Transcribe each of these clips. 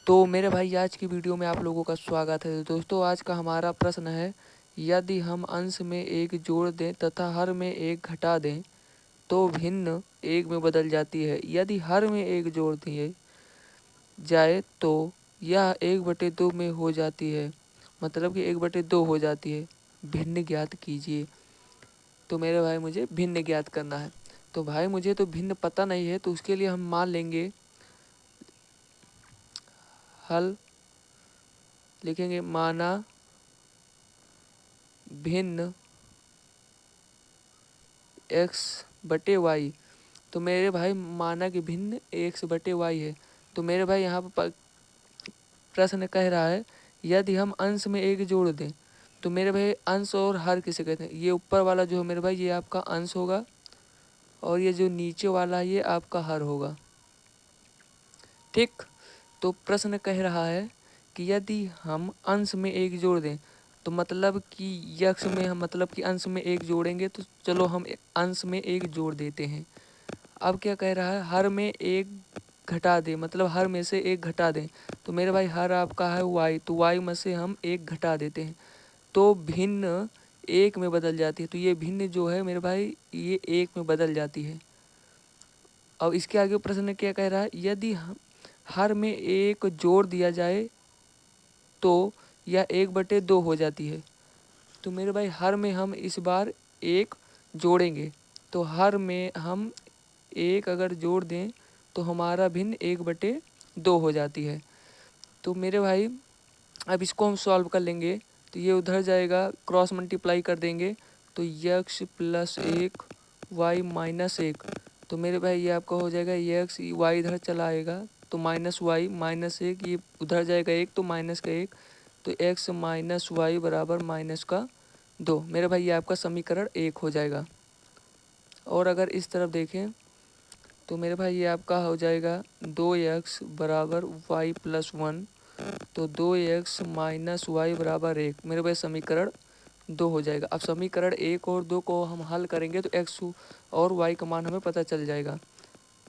तो मेरे भाई आज की वीडियो में आप लोगों का स्वागत है। दोस्तों आज का हमारा प्रश्न है, यदि हम अंश में एक जोड़ दें तथा हर में एक घटा दें तो भिन्न एक में बदल जाती है। यदि हर में एक जोड़ दिए जाए तो यह 1/2 में हो जाती है, मतलब कि 1/2 हो जाती है। भिन्न ज्ञात कीजिए। तो मेरे भाई मुझे भिन्न ज्ञात करना है। तो भाई मुझे तो भिन्न पता नहीं है, तो उसके लिए हम मान लेंगे, हल लिखेंगे माना भिन्न x/y। तो मेरे भाई माना कि भिन्न x/y है। तो मेरे भाई यहाँ पर प्रश्न कह रहा है, यदि हम अंश में एक जोड़ दें। तो मेरे भाई अंश और हर किसे कहते हैं? ये ऊपर वाला जो है मेरे भाई ये आपका अंश होगा, और ये जो नीचे वाला है ये आपका हर होगा। ठीक। तो प्रश्न कह रहा है कि यदि हम अंश में एक जोड़ दें, तो मतलब कि यक्ष में हम मतलब कि अंश में एक जोड़ेंगे। तो चलो हम अंश में एक जोड़ देते हैं। अब क्या कह रहा है, हर में एक घटा दें, मतलब हर में से एक घटा दें। तो मेरे भाई हर आपका है y, तो y में से हम एक घटा देते हैं तो भिन्न एक में बदल जाती है। तो ये भिन्न जो है मेरे भाई ये एक में बदल जाती है। अब इसके आगे प्रश्न क्या कह रहा है, यदि हर में एक जोड़ दिया जाए तो यह 1/2 हो जाती है। तो मेरे भाई हर में हम इस बार एक जोड़ेंगे, तो हर में हम एक अगर जोड़ दें तो हमारा भिन्न 1/2 हो जाती है। तो मेरे भाई अब इसको हम सॉल्व कर लेंगे, तो ये उधर जाएगा, क्रॉस मल्टीप्लाई कर देंगे तो x + 1 y-1। तो मेरे भाई ये आपका हो जाएगा x, y इधर चला आएगा तो -y -1, ये उधर जाएगा 1 तो -1, तो x - y बराबर -2। मेरे भाई ये आपका समीकरण 1 हो जाएगा। और अगर इस तरफ देखें तो मेरे भाई ये आपका हो जाएगा 2x बराबर y + 1, तो 2x - y बराबर 1। मेरे भाई समीकरण 2 हो जाएगा। अब समीकरण 1 और 2 को हम हल करेंगे तो x और y का मान हमें पता चल जाएगा।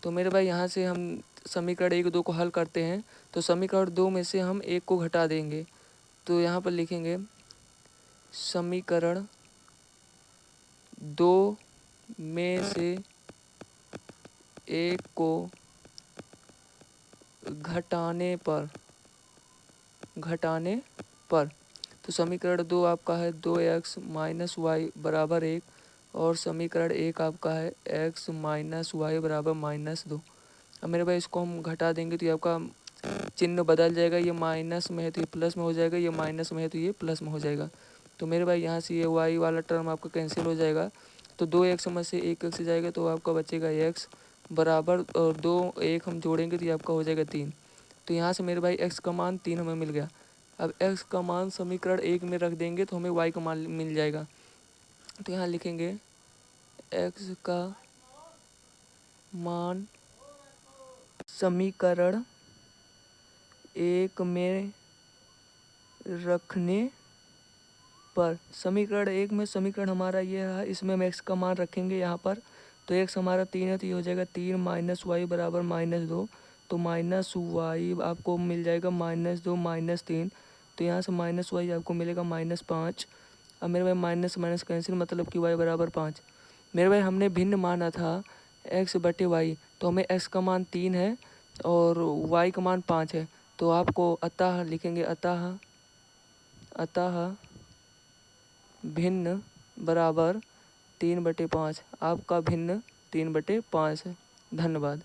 तो मेरे भाई यहाँ से हम समीकरण 1 2 को हल करते हैं, तो समीकरण 2 में से हम 1 को घटा देंगे। तो यहाँ पर लिखेंगे समीकरण 2 में से 1 को घटाने पर तो समीकरण 2 आपका है 2x - y बराबर 1, और समीकरण 1 आपका है x - y बराबर -2। अब मेरे भाई इसको हम घटा देंगे तो ये आपका चिन्ह बदल जाएगा, ये माइनस में है तो ये प्लस में हो जाएगा, ये माइनस में है तो ये प्लस में हो जाएगा। तो मेरे भाई यहाँ से ये y वाला टर्म आपका कैंसिल हो जाएगा, तो 2x में से 1x जाएगा तो आपका बचेगा x बराबर, और 2 1 हम जोड़ेंगे तो ये आपका हो जाएगा 3। तो यहाँ से मेरे भाई x का मान 3 हमें मिल गया। अब x का मान समीकरण 1 में रख देंगे तो हमें y का मान मिल जाएगा। तो यहाँ लिखेंगे x का मान समीकरण 1 में रखने पर, समीकरण 1 में समीकरण हमारा ये है, इसमें हम x का मान रखेंगे यहाँ पर। तो x हमारा 3 है तो ये हो जाएगा 3 - y बराबर -2। तो -y आपको मिल जाएगा -2 - 3, तो यहाँ से -y आपको मिलेगा -5। अब मेरे भाई माइनस माइनस कैंसिल, मतलब कि y बराबर 5। मेरे भाई हमने भिन्न माना था x/y, तो हमें x का मान 3 है और y का मान 5 है। तो आपको अतः लिखेंगे, अतः भिन्न बराबर 3/5। आपका भिन्न 3/5 है। धन्यवाद।